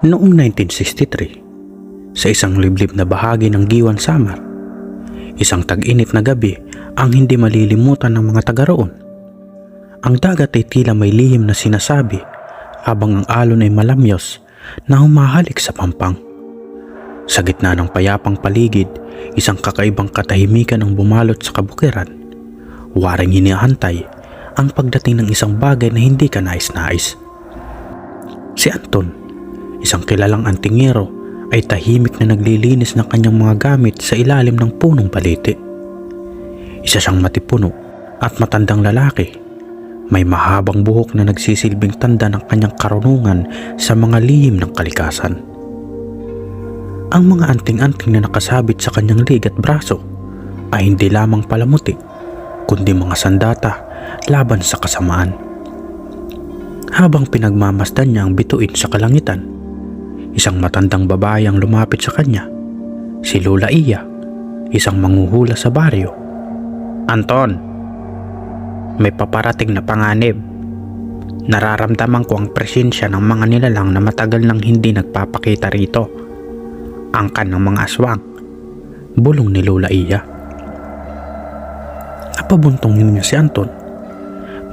Noong 1963, sa isang liblib na bahagi ng Giwan Samar, isang tag-init na gabi ang hindi malilimutan ng mga taga roon. Ang dagat ay tila may lihim na sinasabi habang ang alon ay malamyos na humahalik sa pampang. Sa gitna ng payapang paligid, isang kakaibang katahimikan ang bumalot sa kabukiran. Waring hinihantay ang pagdating ng isang bagay na hindi ka nais-nais. Si Anton, isang kilalang antingero, ay tahimik na naglilinis ng kanyang mga gamit sa ilalim ng punong balete. Isa siyang matipuno at matandang lalaki. May mahabang buhok na nagsisilbing tanda ng kanyang karunungan sa mga lihim ng kalikasan. Ang mga anting-anting na nakasabit sa kanyang lig at braso ay hindi lamang palamuti, kundi mga sandata laban sa kasamaan. Habang pinagmamasdan niya ang bituin sa kalangitan, isang matandang babae ang lumapit sa kanya, si Lola Iya, isang manghuhula sa baryo. "Anton, may paparating na panganib. Nararamdaman ko ang presensya ng mga nilalang na matagal nang hindi nagpapakita rito. Angkan ng mga aswang," bulong ni Lola Iya. Napabuntong niya si Anton.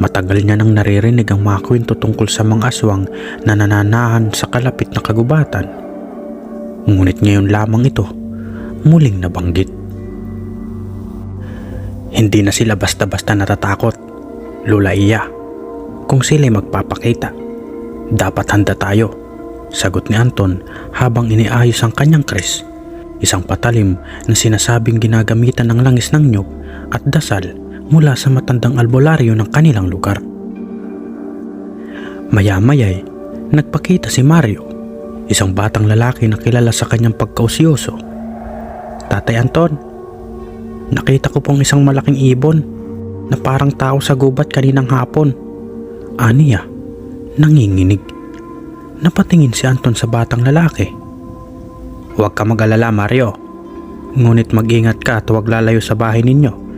Matagal niya nang naririnig ang mga kwento tungkol sa mga aswang na nananahan sa kalapit na kagubatan. Ngunit ngayon lamang ito muling nabanggit. "Hindi na sila basta-basta natatakot, Lola Iya. Kung sila'y magpapakita, dapat handa tayo," sagot ni Anton habang iniayos ang kanyang kres, isang patalim na sinasabing ginagamitan ng langis ng nyug at dasal mula sa matandang albularyo ng kanilang lugar. Maya-maya'y nagpakita si Mario, isang batang lalaki na kilala sa kanyang pagkausyoso. "Tatay Anton, nakita ko pong isang malaking ibon na parang tao sa gubat kaninang hapon," aniya, nanginginig. Napatingin si Anton sa batang lalaki. "Huwag ka mag-alala, Mario. Ngunit mag-ingat ka at huwag lalayo sa bahay ninyo.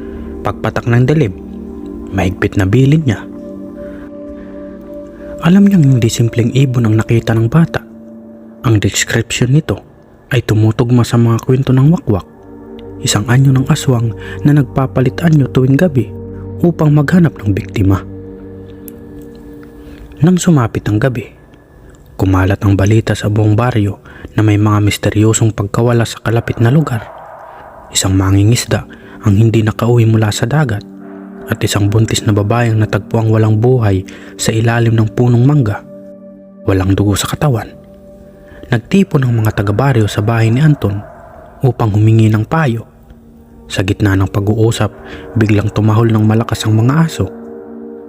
Pagpatak ng dilim," mahigpit na bilin niya. Alam niyang hindi simpleng ibon ang nakita ng bata. Ang description nito ay tumutugma sa mga kwento ng wakwak, isang anyo ng aswang na nagpapalit anyo tuwing gabi upang maghanap ng biktima. Nang sumapit ang gabi, kumalat ang balita sa buong baryo na may mga misteryosong pagkawala sa kalapit na lugar. Isang mangingisda ang hindi nakauwi mula sa dagat at isang buntis na babaeng natagpuang walang buhay sa ilalim ng punong mangga. Walang dugo sa katawan. Nagtipon ang mga taga-baryo sa bahay ni Anton upang humingi ng payo. Sa gitna ng pag-uusap, biglang tumahol ng malakas ang mga aso.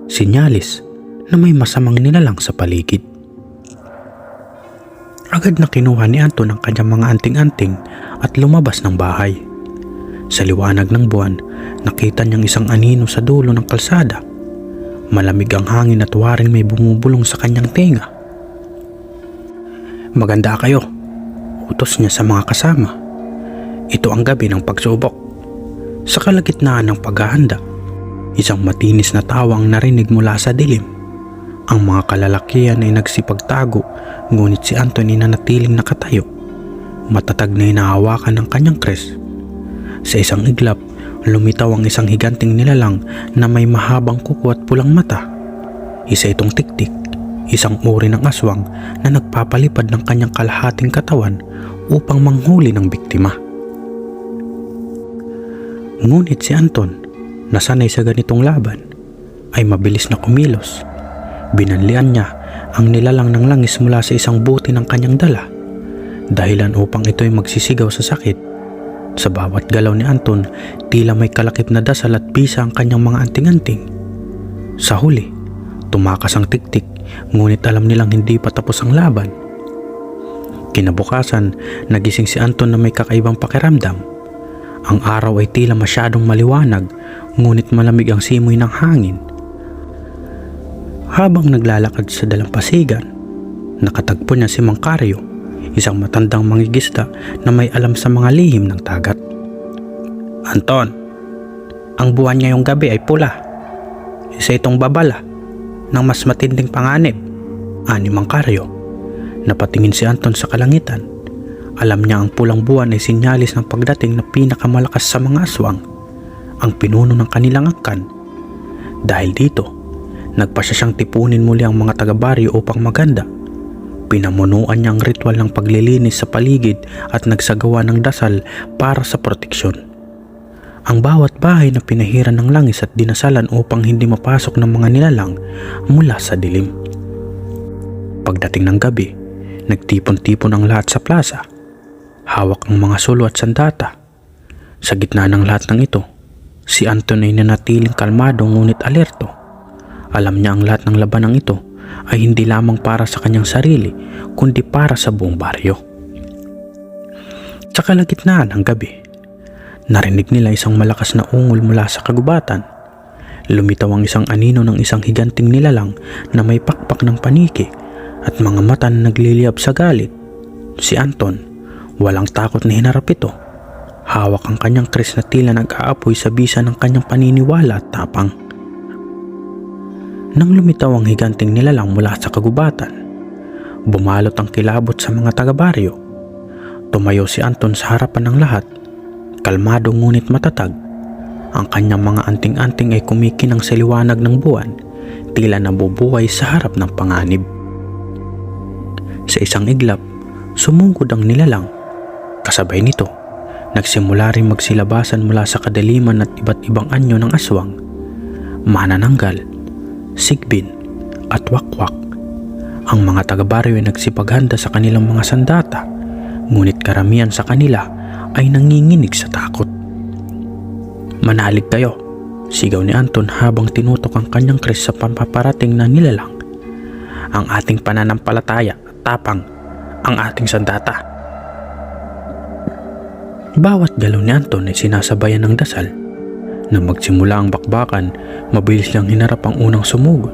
Sinyalis na may masamang nilalang sa paligid. Agad na kinuha ni Anton ang kanyang mga anting-anting at lumabas ng bahay. Sa liwanag ng buwan, nakita niyang isang anino sa dulo ng kalsada. Malamig ang hangin at waring may bumubulong sa kanyang tenga. "Maganda kayo," utos niya sa mga kasama. "Ito ang gabi ng pagsubok." Sa kalagitnaan ng paghahanda, isang matinis na tawa ang narinig mula sa dilim. Ang mga kalalakihan ay nagsipagtago, ngunit si Anton ay nanatiling nakatayo. Matatag na hinahawakan ng kanyang kres. Sa isang iglap, lumitaw ang isang higanting nilalang na may mahabang kuko at pulang mata. Isa itong tiktik, isang uri ng aswang na nagpapalipad ng kanyang kalahating katawan upang manghuli ng biktima. Ngunit si Anton, na sanay sa ganitong laban, ay mabilis na kumilos. Binanlian niya ang nilalang ng langis mula sa isang buti ng kanyang dala, dahilan upang ito'y magsisigaw sa sakit. Sa bawat galaw ni Anton, tila may kalakip na dasal at bisa ang kanyang mga anting-anting. Sa huli, tumakas ang tiktik, ngunit alam nilang hindi pa tapos ang laban. Kinabukasan, nagising si Anton na may kakaibang pakiramdam. Ang araw ay tila masyadong maliwanag, ngunit malamig ang simoy ng hangin. Habang naglalakad sa dalampasigan, nakatagpo niya si Mang Caryo, isang matandang mangingisda na may alam sa mga lihim ng dagat. "Anton, ang buwan ngayong gabi ay pula. Isa itong babala ng mas matinding panganib," ani Mang Caryo. Napatingin si Anton sa kalangitan. Alam niya ang pulang buwan ay sinyalis ng pagdating na pinakamalakas sa mga aswang, ang pinuno ng kanilang angkan. Dahil dito, nagpasya siyang tipunin muli ang mga taga-baryo upang maganda. Pinamunuan niya ang ritual ng paglilinis sa paligid at nagsagawa ng dasal para sa proteksyon. Ang bawat bahay na pinahiran ng langis at dinasalan upang hindi mapasok ng mga nilalang mula sa dilim. Pagdating ng gabi, nagtipon-tipon ang lahat sa plaza. Hawak ang mga sulo at sandata. Sa gitna ng lahat ng ito, si Anton ay nanatiling kalmado ngunit alerto. Alam niya ang lahat ng labanang ito ay hindi lamang para sa kanyang sarili kundi para sa buong baryo. Sa kalagitnaan ng gabi, narinig nila isang malakas na ungol mula sa kagubatan. Lumitaw ang isang anino ng isang higanting nilalang na may pakpak ng paniki at mga mata na nagliliyab sa galit. Si Anton, walang takot na hinarap ito. Hawak ang kanyang kris na tila nag-aapoy sa bisa ng kanyang paniniwala at tapang. Nang lumitaw ang higanting nilalang mula sa kagubatan, bumalot ang kilabot sa mga taga-baryo. Tumayo si Anton sa harapan ng lahat, kalmado ngunit matatag. Ang kanyang mga anting-anting ay kumikinang sa liwanag ng buwan, tila nabubuhay sa harap ng panganib. Sa isang iglap, sumugod ang nilalang. Kasabay nito, nagsimula rin magsilabasan mula sa kadaliman at iba't ibang anyo ng aswang, manananggal, sigbin at wakwak. Ang mga taga-baryo ay nagsipaghanda sa kanilang mga sandata, ngunit karamihan sa kanila ay nanginginig sa takot. "Manalig kayo," sigaw ni Anton habang tinutok ang kanyang kris sa pampaparating na nilalang. "Ang ating pananampalataya at tapang, ang ating sandata." Bawat galaw ni Anton ay sinasabayan ng dasal. Nang magsimula ang bakbakan, mabilis lang hinarap ang unang sumugod.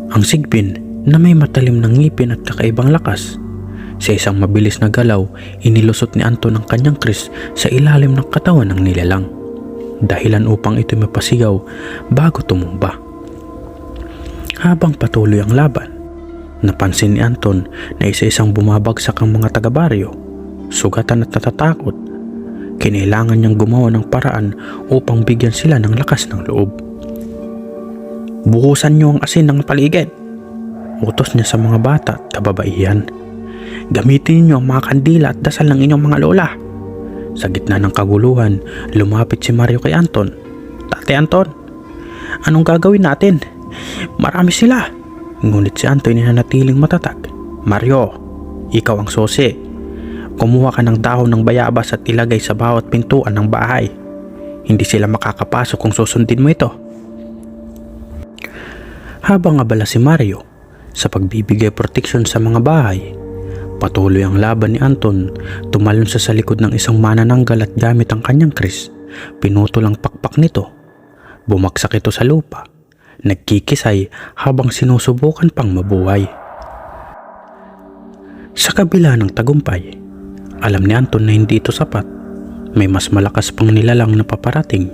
Ang sigbin na may matalim na ngipin at kakaibang lakas. Sa isang mabilis na galaw, inilusot ni Anton ang kanyang kris sa ilalim ng katawan ng nilalang, dahilan upang ito mapasigaw bago tumumba. Habang patuloy ang laban, napansin ni Anton na isa-isang bumabagsak ang mga taga-baryo. Sugatan at natatakot, kinailangan niyang gumawa ng paraan upang bigyan sila ng lakas ng loob. "Buhusan niyo ang asin ng paligid," utos niya sa mga bata at kababaihan. "Gamitin niyo ang mga kandila at dasal ng inyong mga lola." Sa gitna ng kaguluhan, lumapit si Mario kay Anton. "Tate Anton, anong gagawin natin? Marami sila." Ngunit si Anton ay nanatiling matatag. "Mario, ikaw ang susi. Kumuha ka ng dahon ng bayabas at ilagay sa bawat pintuan ng bahay. Hindi sila makakapasok kung susundin mo ito." Habang abala si Mario sa pagbibigay proteksyon sa mga bahay, patuloy ang laban ni Anton. Tumalon sa likod ng isang manananggal at gamit ang kanyang kris, pinutol ang pakpak nito. Bumagsak ito sa lupa, nagkikisay habang sinusubukan pang mabuhay. Sa kabila ng tagumpay, alam ni Anton na hindi ito sapat. May mas malakas pang nilalang na paparating.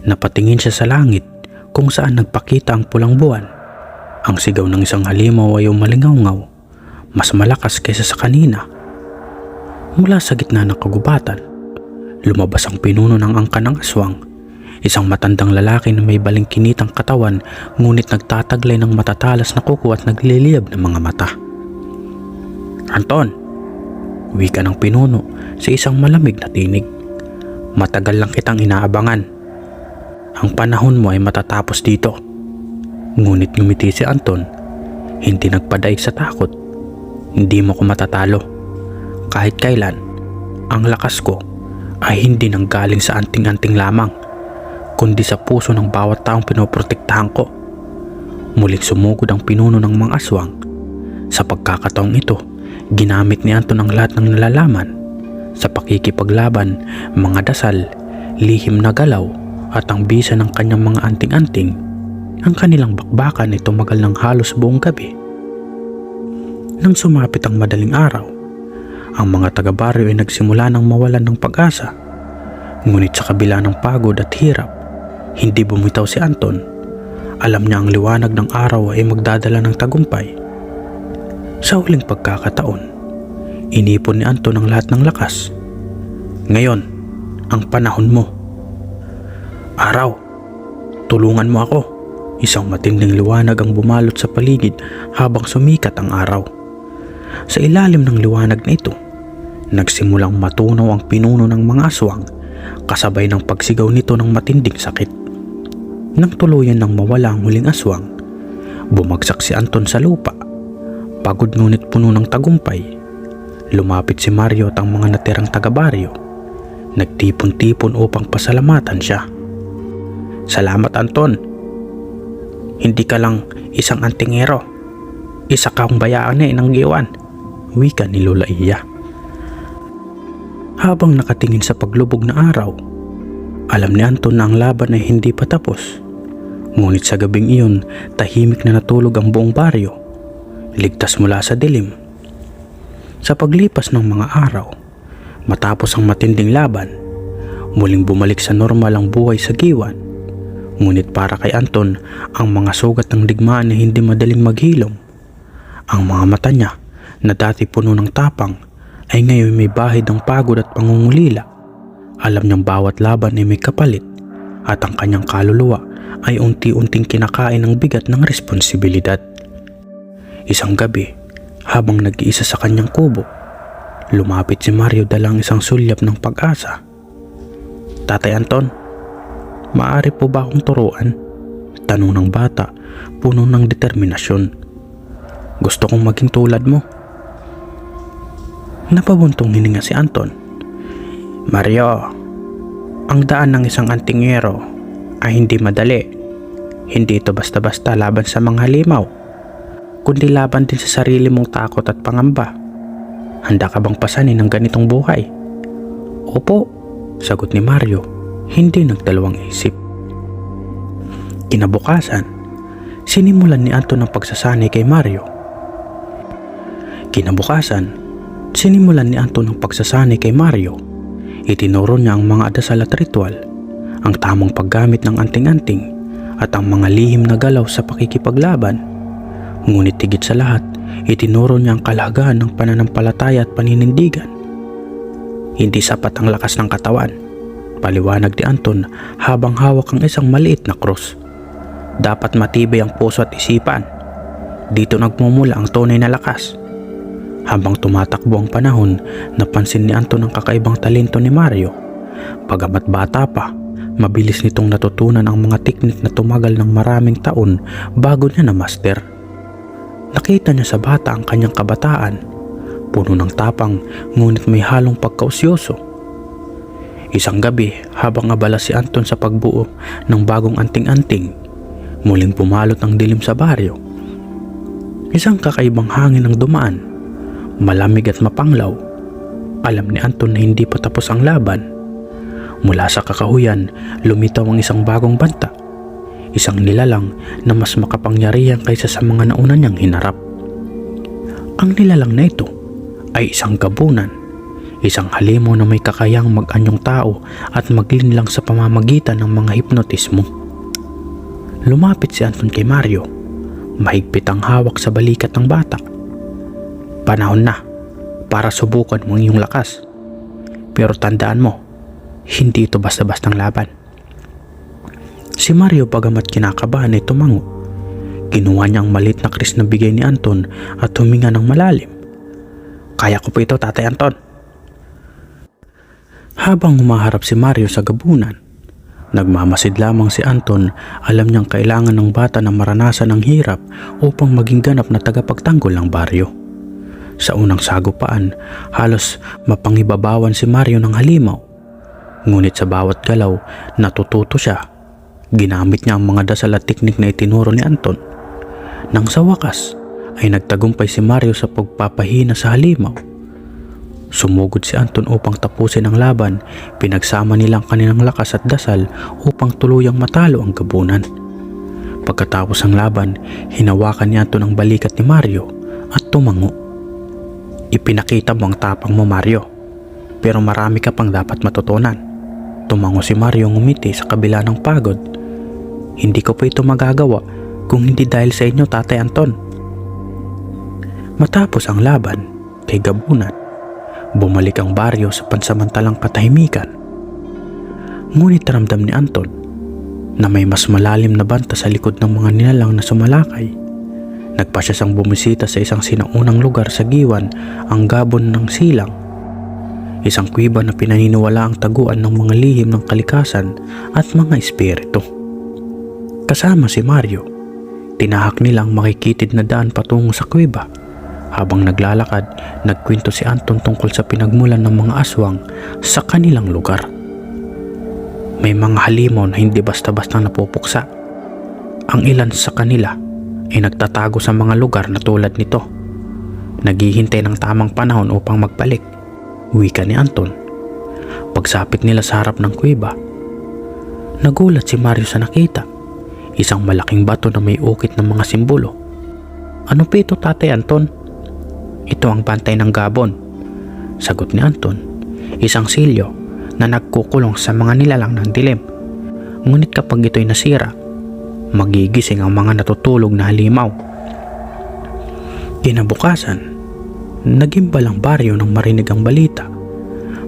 Napatingin siya sa langit kung saan nagpakita ang pulang buwan. Ang sigaw ng isang halimaw ay umalingaw-ngaw, mas malakas kaysa sa kanina. Mula sa gitna ng kagubatan, lumabas ang pinuno ng angkan ng aswang. Isang matandang lalaki na may balingkinitang katawan ngunit nagtataglay ng matatalas na kuko at nagliliyab ng mga mata. "Anton," wika ng pinuno sa isang malamig na tinig, "matagal lang kitang inaabangan. Ang panahon mo ay matatapos dito." Ngunit ngumiti si Anton, hindi nagpadaig sa takot. "Hindi mo ko matatalo. Kahit kailan, ang lakas ko ay hindi nanggaling sa anting-anting lamang, kundi sa puso ng bawat taong pinoprotektahan ko." Muling sumugod ang pinuno ng mga aswang. Sa pagkakataong ito, ginamit ni Anton ang lahat ng nalalaman. Sa pakikipaglaban, mga dasal, lihim na galaw at ang bisa ng kanyang mga anting-anting, ang kanilang bakbakan ay tumagal ng halos buong gabi. Nang sumapit ang madaling araw, ang mga taga-baryo ay nagsimula ng mawalan ng pag-asa. Ngunit sa kabila ng pagod at hirap, hindi bumitaw si Anton. Alam niya ang liwanag ng araw ay magdadala ng tagumpay. Sa huling pagkakataon, inipon ni Anton ang lahat ng lakas. Ngayon, ang panahon mo. Araw, tulungan mo ako. Isang matinding liwanag ang bumalot sa paligid habang sumikat ang araw. Sa ilalim ng liwanag na ito, nagsimulang matunaw ang pinuno ng mga aswang kasabay ng pagsigaw nito ng matinding sakit. Nang tuluyan ng mawala ang huling aswang, bumagsak si Anton sa lupa. Pagod ngunit puno ng tagumpay, lumapit si Mario at ang mga natirang taga-baryo. Nagtipon-tipon upang pasalamatan siya. Salamat, Anton. Hindi ka lang isang antingero. Isa kang bayaan ng giwan, wika ni Lola Iya. Habang nakatingin sa paglubog na araw, alam ni Anton na ang laban ay hindi pa tapos. Ngunit sa gabing iyon, tahimik na natulog ang buong baryo, ligtas mula sa dilim. Sa paglipas ng mga araw, matapos ang matinding laban, muling bumalik sa normal ang buhay sa giwan. Ngunit para kay Anton, ang mga sugat ng digmaan ay hindi madaling maghilom. Ang mga mata niya, na dati puno ng tapang, ay ngayon may bahid ng pagod at pangungulila. Alam niyang bawat laban ay may kapalit, at ang kanyang kaluluwa ay unti-unting kinakain ng bigat ng responsibilidad. Isang gabi, habang nag-iisa sa kanyang kubo, lumapit si Mario dalang isang sulyap ng pag-asa. Tatay Anton, maaari po ba akong turuan? Tanong ng bata, puno ng determinasyon. Gusto kong maging tulad mo. Napabuntong hininga si Anton. Mario, ang daan ng isang antingero ay hindi madali. Hindi ito basta-basta laban sa mga halimaw, kundi laban din sa sarili mong takot at pangamba. Handa ka bang pasanin ng ganitong buhay? Opo, sagot ni Mario, hindi nagdalawang isip. Kinabukasan, sinimulan ni Anton ang pagsasanay kay Mario. Itinuro niya ang mga dasal at ritual, ang tamang paggamit ng anting-anting, at ang mga lihim na galaw sa pakikipaglaban. Ngunit higit sa lahat, itinuro niya ang kalagahan ng pananampalataya at paninindigan. Hindi sapat ang lakas ng katawan, paliwanag ni Anton habang hawak ang isang maliit na krus. Dapat matibay ang puso at isipan. Dito nagmumula ang tunay na lakas. Habang tumatakbo ang panahon, napansin ni Anton ang kakaibang talento ni Mario. Bagamat bata pa, mabilis nitong natutunan ang mga teknik na tumagal ng maraming taon bago niya na-master. Nakita niya sa bata ang kanyang kabataan, puno ng tapang ngunit may halong pagkausyoso. Isang gabi, habang abala si Anton sa pagbuo ng bagong anting-anting, muling pumalot ang dilim sa baryo. Isang kakaibang hangin ang dumaan, malamig at mapanglaw. Alam ni Anton na hindi pa tapos ang laban. Mula sa kakahuyan, lumitaw ang isang bagong banta. Isang nilalang na mas makapangyarihan kaysa sa mga nauna niyang hinarap. Ang nilalang na ito ay isang gabunan, isang halimaw na may kakayang mag-anyong tao at maglinlang sa pamamagitan ng mga hipnotismo. Lumapit si Anton kay Mario, mahigpit ang hawak sa balikat ng bata. Panahon na para subukan mo ang iyong lakas. Pero tandaan mo, hindi ito basta-bastang laban. Si Mario, bagamat kinakabahan, ay tumango. Kinuha niya ang maliit na kris na bigay ni Anton at huminga ng malalim. Kaya ko po ito, Tatay Anton. Habang humaharap si Mario sa gabunan, nagmamasid lamang si Anton. Alam niyang kailangan ng bata na maranasan ang hirap upang maging ganap na tagapagtanggol ng baryo. Sa unang sagupaan, halos mapangibabawan si Mario ng halimaw. Ngunit sa bawat galaw, natututo siya. Ginamit niya ang mga dasal at teknik na itinuro ni Anton. Nang sa wakas, ay nagtagumpay si Mario sa pagpapahina sa halimaw. Sumugod si Anton upang tapusin ang laban. Pinagsama nilang kanilang lakas at dasal upang tuluyang matalo ang gabunan. Pagkatapos ng laban, hinawakan ni Anton ang balikat ni Mario at tumango. Ipinakita mo ang tapang mo, Mario, pero marami ka pang dapat matutunan. Tumango si Mario, ngumiti sa kabila ng pagod. Hindi ko pa ito magagawa kung hindi dahil sa inyo, Tatay Anton. Matapos ang laban kay Gabunan, bumalik ang baryo sa pansamantalang katahimikan. Ngunit ramdam ni Anton na may mas malalim na banta sa likod ng mga nilalang na sumalakay. Nagpa siya sang bumisita sa isang sinaunang lugar sa Giwan, ang Gabon ng Silang. Isang kuweba na pinaniniwala ang taguan ng mga lihim ng kalikasan at mga espiritu. Kasama si Mario, tinahak nilang makikitid na daan patungo sa kuweba. Habang naglalakad, nagkwento si Anton tungkol sa pinagmulan ng mga aswang sa kanilang lugar. May mga halimaw na hindi basta-basta napupuksa. Ang ilan sa kanila ay nagtatago sa mga lugar na tulad nito. Naghihintay ng tamang panahon upang magbalik, wika ni Anton. Pagsapit nila sa harap ng kuweba, nagulat si Mario sa nakita. Isang malaking bato na may ukit ng mga simbolo. Ano pa ito, Tatay Anton? Ito ang bantay ng Gabon, sagot ni Anton. Isang silyo na nagkukulong sa mga nilalang ng dilim. Ngunit kapag ito'y nasira, magigising ang mga natutulog na halimaw. Kinabukasan, nagimbal ang baryo nang marinig ang balita.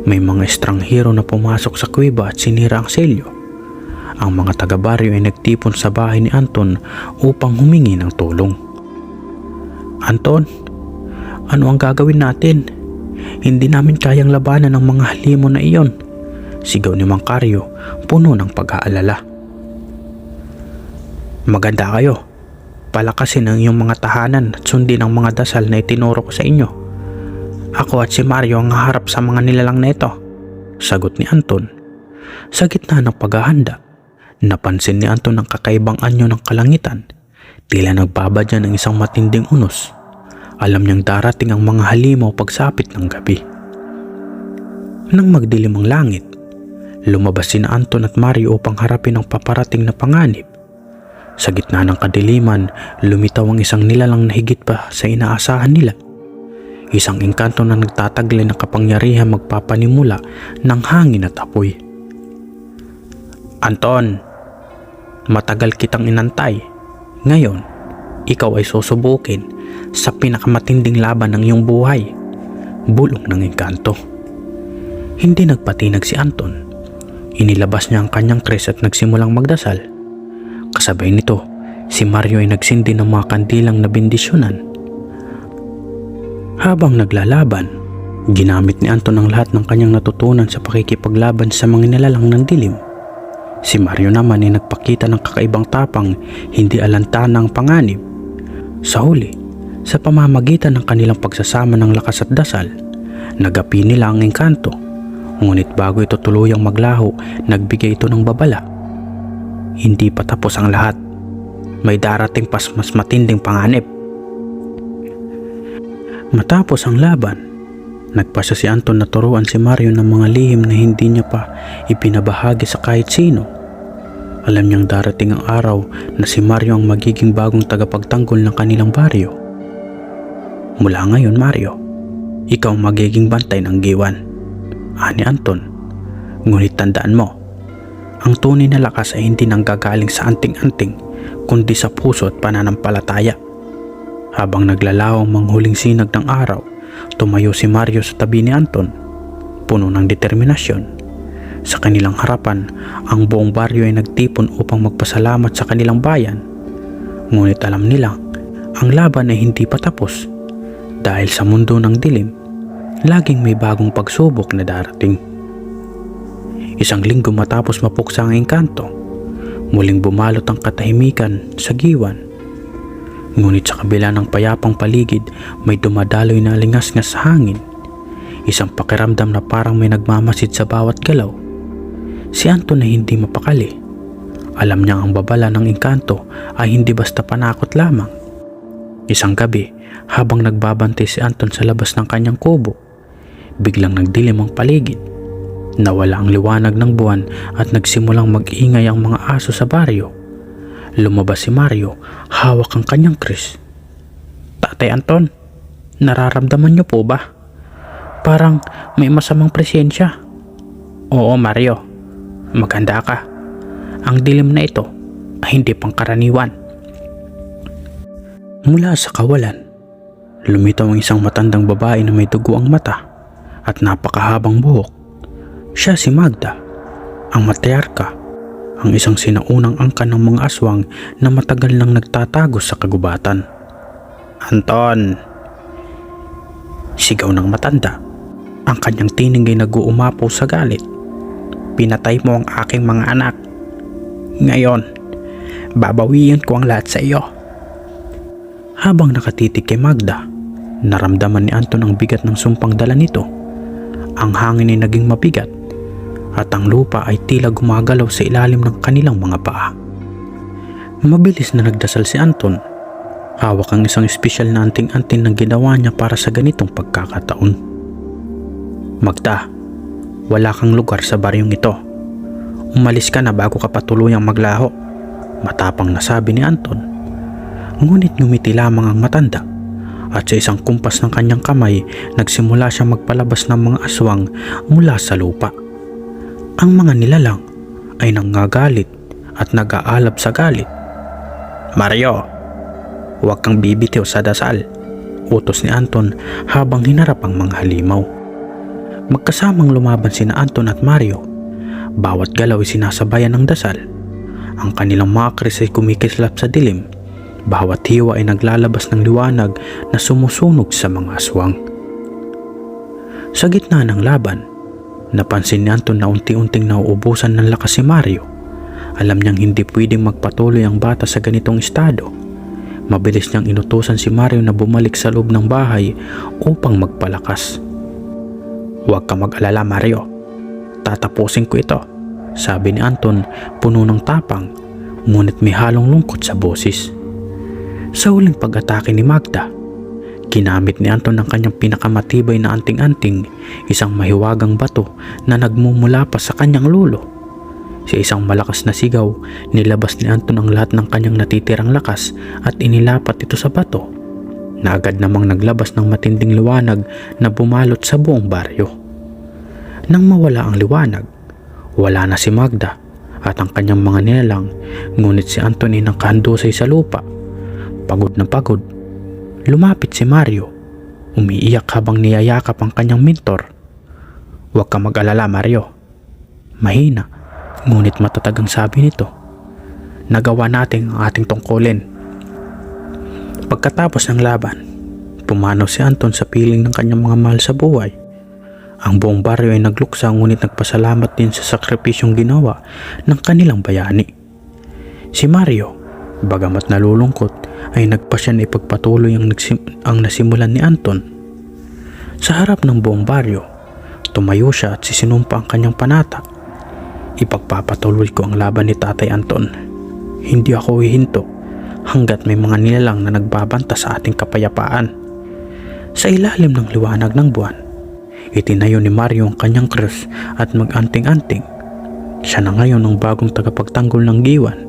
May mga estranghero na pumasok sa kuweba at sinira ang silyo. Ang mga taga-baryo ay nagtipon sa bahay ni Anton upang humingi ng tulong. Anton, ano ang gagawin natin? Hindi namin kayang labanan ng mga halimo na iyon, sigaw ni Mang Carlo, puno ng pag-aalala. Maganda kayo. Palakasin ang iyong mga tahanan at sundin ang mga dasal na itinuro ko sa inyo. Ako at si Mario ang haharap sa mga nilalang na ito, sagot ni Anton. Sa gitna ng paghahanda, napansin ni Anton ang kakaibang anyo ng kalangitan. Tila nagbabadya ng isang matinding unos. Alam niyang darating ang mga halimaw pagsapit ng gabi. Nang magdilim ang langit, lumabas sina Anton at Mario upang harapin ang paparating na panganib. Sa gitna ng kadiliman, lumitaw ang isang nilalang na higit pa sa inaasahan nila. Isang engkanto na nagtataglay ng kapangyarihan magpapanimula ng hangin at apoy. Anton, matagal kitang inantay. Ngayon, ikaw ay susubukin sa pinakamatinding laban ng iyong buhay, bulong ng engkanto. Hindi nagpatinag si Anton. Inilabas niya ang kanyang kres at nagsimulang magdasal. Kasabay nito, si Mario ay nagsindi ng mga kandilang na bendisyonan. Habang naglalaban, ginamit ni Anton ang lahat ng kanyang natutunan sa pakikipaglaban sa mga nilalang ng dilim. Si Mario naman ay nagpakita ng kakaibang tapang, hindi alantana ang panganib. Sa huli, sa pamamagitan ng kanilang pagsasama ng lakas at dasal, nagapi nila ang engkanto. Ngunit bago ito tuluyang maglaho, nagbigay ito ng babala. Hindi pa tapos ang lahat. May darating pas mas matinding panganib. Matapos ang laban, nagpasya si Anton na turuan si Mario ng mga lihim na hindi niya pa ipinabahagi sa kahit sino. Alam niyang darating ang araw na si Mario ang magiging bagong tagapagtanggol ng kanilang baryo. Mula ngayon, Mario, ikaw ang magiging bantay ng Giwan, ani Anton. Ngunit tandaan mo, ang tunay na lakas ay hindi nanggagaling sa anting-anting, kundi sa puso at pananampalataya. Habang naglalaw ang manghuling sinag ng araw, tumayo si Mario sa tabi ni Anton, puno ng determinasyon. Sa kanilang harapan, ang buong baryo ay nagtipon upang magpasalamat sa kanilang bayan. Ngunit alam nila, ang laban ay hindi pa tapos. Dahil sa mundo ng dilim, laging may bagong pagsubok na darating. Isang linggo matapos mapuksa ang engkanto, muling bumalot ang katahimikan sa Giwan. Ngunit sa kabila ng payapang paligid, may dumadaloy na lingas-ngas sa hangin. Isang pakiramdam na parang may nagmamasid sa bawat galaw. Si Anton ay hindi mapakali. Alam niya ang babala ng engkanto ay hindi basta panakot lamang. Isang gabi, habang nagbabantay si Anton sa labas ng kanyang kubo, biglang nagdilim ang paligid. Nawala ang liwanag ng buwan at nagsimulang mag-ingay ang mga aso sa baryo. Lumabas si Mario, hawak ang kanyang kris. Tatay Anton, nararamdaman niyo po ba? Parang may masamang presensya. Oo, Mario, maganda ka. Ang dilim na ito ay hindi pangkaraniwan. Mula sa kawalan, lumitaw ang isang matandang babae na may dugo ang mata at napakahabang buhok. Siya si Magda, ang matriarka, ang isang sinaunang angkan ng mga aswang na matagal nang nagtatago sa kagubatan. "Anton!" sigaw ng matanda. Ang kanyang tinig ay nag-uumapaw sa galit. "Pinatay mo ang aking mga anak. Ngayon, babawiin ko ang lahat sa iyo." Habang nakatitig kay Magda, naramdaman ni Anton ang bigat ng sumpang dala nito. Ang hangin ay naging mabigat at ang lupa ay tila gumagalaw sa ilalim ng kanilang mga paa. Mabilis na nagdasal si Anton. Hawak ang isang espesyal na anting-anting na ginawa niya para sa ganitong pagkakataon. "Magda, wala kang lugar sa baryong ito. Umalis ka na bago ka patuluyang maglaho," matapang na sabi ni Anton. Ngunit ngumiti lamang ang matanda at sa isang kumpas ng kanyang kamay nagsimula siyang magpalabas ng mga aswang mula sa lupa. Ang mga nilalang ay nanggagalit at nag-aalab sa galit. "Mario, huwag kang bibitiw sa dasal," utos ni Anton habang hinarap ang mga halimaw. Magkasamang lumaban sina Anton at Mario. Bawat galaw ay sinasabayan ng dasal. Ang kanilang mga kris ay kumikislap sa dilim. Bawat hiwa ay naglalabas ng liwanag na sumusunog sa mga aswang. Sa gitna ng laban, napansin ni Anton na unti-unting nauubusan ng lakas si Mario. Alam niyang hindi pwedeng magpatuloy ang bata sa ganitong estado. Mabilis niyang inutusan si Mario na bumalik sa loob ng bahay upang magpalakas. "Huwag ka mag-alala, Mario. Tatapusin ko ito," sabi ni Anton, puno ng tapang, ngunit may halong lungkot sa boses. Sa huling pag-atake ni Magda, ginamit ni Anton ang kanyang pinakamatibay na anting-anting, isang mahiwagang bato na nagmumula pa sa kanyang lulo. Sa isang malakas na sigaw, nilabas ni Anton ang lahat ng kanyang natitirang lakas at inilapat ito sa bato, na agad namang naglabas ng matinding liwanag na bumalot sa buong baryo. Nang mawala ang liwanag, wala na si Magda at ang kanyang mga nilalang, ngunit si Anton ay nakahandusay sa lupa. Pagod na pagod, lumapit si Mario, umiiyak habang niyayakap ang kanyang mentor. "Huwag ka mag-alala, Mario." Mahina, ngunit matatag ang sabi nito. "Nagawa natin ang ating tungkulin." Pagkatapos ng laban, pumanaw si Anton sa piling ng kanyang mga mahal sa buhay. Ang buong baryo ay nagluksa, ngunit nagpasalamat din sa sakripisyong ginawa ng kanilang bayani. Si Mario, bagamat nalulungkot, ay nagpasya na ipagpatuloy ang nasimulan ni Anton. Sa harap ng buong baryo, tumayo siya at sisinumpa ang kanyang panata. "Ipagpapatuloy ko ang laban ni Tatay Anton. Hindi ako hihinto hanggat may mga nilalang na nagbabanta sa ating kapayapaan." Sa ilalim ng liwanag ng buwan, itinayo ni Mario ang kanyang krus at mag-anting-anting. Siya na ngayon ang bagong tagapagtanggol ng Giwan,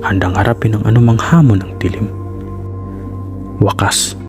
handang harapin ang anumang hamon ng dilim. Wakas.